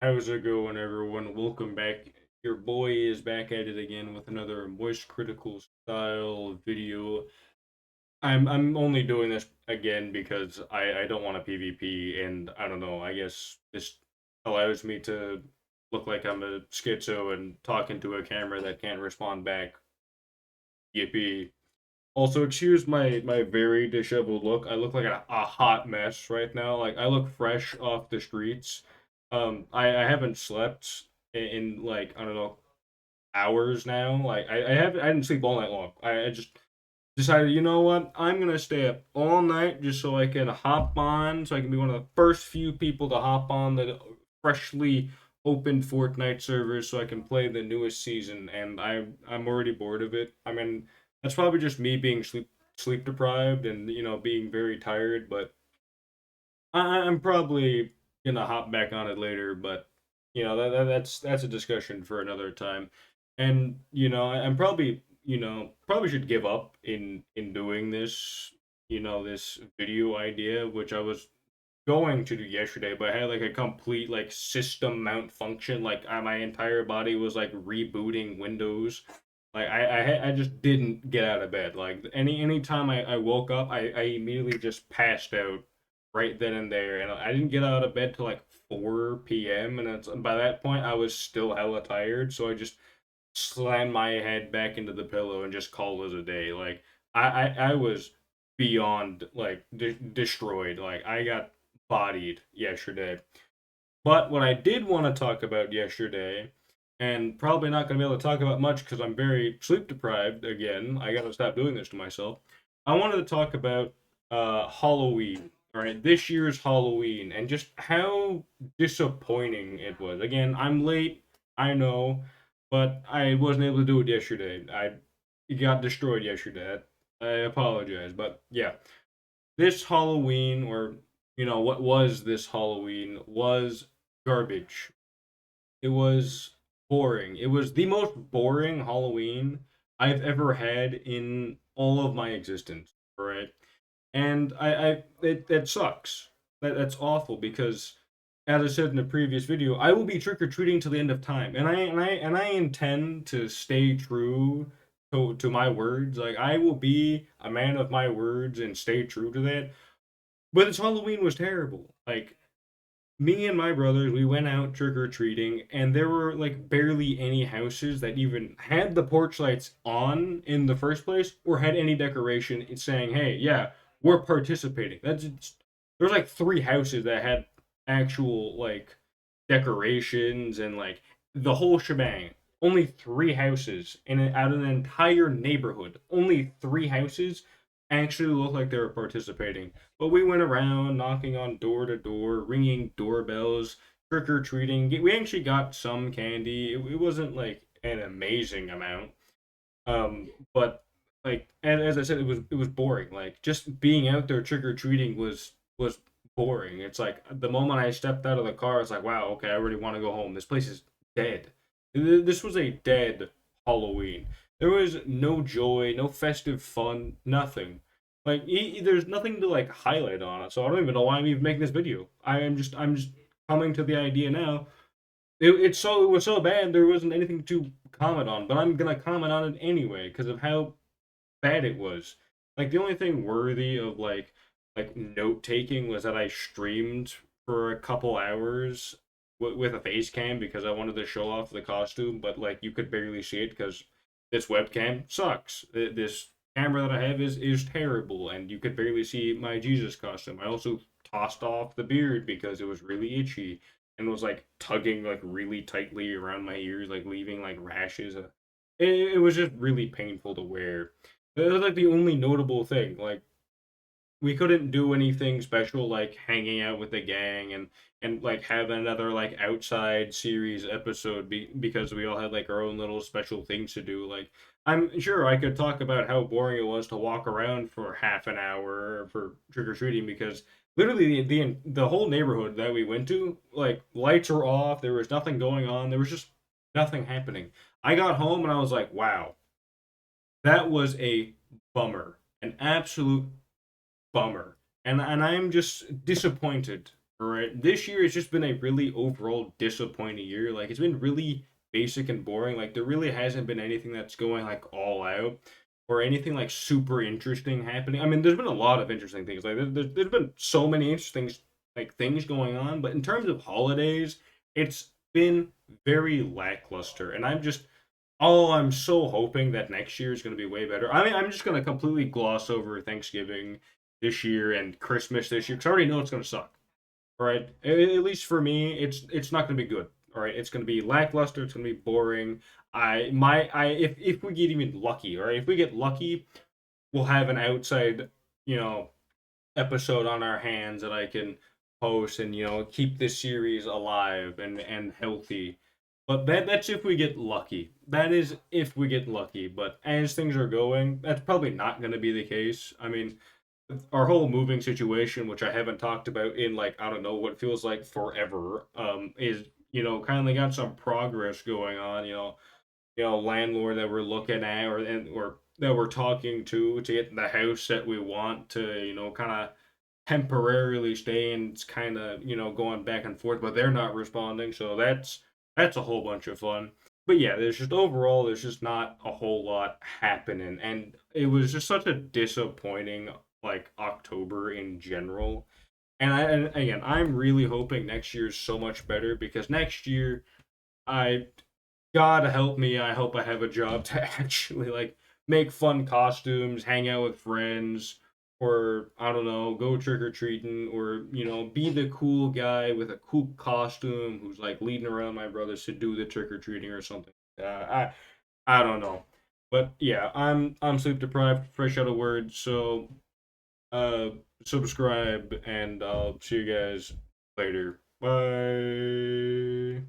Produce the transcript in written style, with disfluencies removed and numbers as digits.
How's it going, everyone? Welcome back. Your boy is back at it again with another Moist Critical style video. I'm only doing this again because I don't want a PvP, and I don't know. I guess this allows me to look like I'm a schizo and talking to a camera that can't respond back. Yippee! Also, excuse my very disheveled look. I look like a hot mess right now. Like I look fresh off the streets. I haven't slept in like I don't know hours now. Like I didn't sleep all night long. I just decided, you know what? I'm gonna stay up all night just so I can hop on, so I can be one of the first few people to hop on the freshly opened Fortnite servers, so I can play the newest season. And I'm already bored of it. I mean, that's probably just me being sleep deprived and being very tired. But I'm probably gonna hop back on it later. But that's a discussion for another time. And I'm probably probably should give up in doing this this video idea, which I was going to do yesterday, but I had like a complete like system malfunction. Like my entire body was like rebooting Windows. Like I just didn't get out of bed. Like any time I woke up, I immediately just passed out right then and there, and I didn't get out of bed till like 4 p.m. And by that point I was still hella tired, so I just slammed my head back into the pillow and just called it a day. Like I was beyond like destroyed. Like I got bodied yesterday. But what I did want to talk about yesterday, and probably not going to be able to talk about much because I'm very sleep deprived again. I got to stop doing this to myself. I wanted to talk about Halloween. All right, this year's Halloween and just how disappointing it was. Again, I'm late, I know, but I wasn't able to do it yesterday. I got destroyed yesterday. I apologize, but yeah, this Halloween, or what was this Halloween, was garbage. It was boring. It was the most boring Halloween I've ever had in all of my existence. Right, and that sucks. That's awful because, as I said in the previous video, I will be trick or treating till the end of time, and I intend to stay true to my words. Like I will be a man of my words and stay true to that. But this Halloween was terrible. Like me and my brothers, we went out trick or treating, and there were like barely any houses that even had the porch lights on in the first place, or had any decoration saying, "Hey, yeah, we're participating." There's like three houses that had actual like decorations and like the whole shebang. Only three houses out of an entire neighborhood. Only three houses actually looked like they were participating. But we went around knocking on door to door, ringing doorbells, trick or treating. We actually got some candy. It wasn't like an amazing amount, but like, and as I said, it was boring. Like just being out there trick or treating was boring. It's like the moment I stepped out of the car, it's like, wow, okay, I already want to go home. This place is dead. This was a dead Halloween. There was no joy, no festive fun, nothing. Like there's nothing to like highlight on it. So I don't even know why I'm even making this video. I'm just coming to the idea now. It was so bad there wasn't anything to comment on, but I'm gonna comment on it anyway because of how bad it was. Like the only thing worthy of like note taking was that I streamed for a couple hours with a face cam because I wanted to show off the costume, but like you could barely see it because this webcam sucks. This camera that I have is terrible, and you could barely see my Jesus costume. I also tossed off the beard because it was really itchy and was like tugging like really tightly around my ears, like leaving like rashes. It was just really painful to wear. That was like the only notable thing. Like we couldn't do anything special like hanging out with the gang and like have another like outside series episode because we all had like our own little special things to do. Like I'm sure I could talk about how boring it was to walk around for half an hour for trick or treating because literally the whole neighborhood that we went to, like lights were off, there was nothing going on, there was just nothing happening. I got home and I was like, wow, that was a bummer, an absolute bummer. And I'm just disappointed All right, this year has just been a really overall disappointing year. Like it's been really basic and boring. Like there really hasn't been anything that's going like all out or anything like super interesting happening. I mean, there's been a lot of interesting things. Like there's been so many interesting like things going on, but in terms of holidays, it's been very lackluster. And I'm so hoping that next year is going to be way better. I mean, I'm just going to completely gloss over Thanksgiving this year and Christmas this year because I already know it's going to suck. All right, at least for me, it's not going to be good. All right, it's going to be lackluster. It's going to be boring. If we get even lucky, all right, if we get lucky, we'll have an outside, you know, episode on our hands that I can post and keep this series alive and healthy. But that's if we get lucky. That is if we get lucky. But as things are going, that's probably not going to be the case. I mean, our whole moving situation, which I haven't talked about in like I don't know what feels like forever, is kind of got some progress going on. Landlord that we're looking at or that we're talking to get the house that we want to kind of temporarily stay and it's kind of going back and forth, but they're not responding, so that's a whole bunch of fun. But yeah, there's just not a whole lot happening, and it was just such a disappointing like October in general. And again, I'm really hoping next year's so much better because next year I God help me, I hope I have a job to actually like make fun costumes, hang out with friends, or I don't know, go trick or treating, or be the cool guy with a cool costume who's like leading around my brothers to do the trick or treating or something. I don't know, but yeah, I'm sleep deprived, fresh out of words, so uh subscribe and I'll see you guys later. Bye.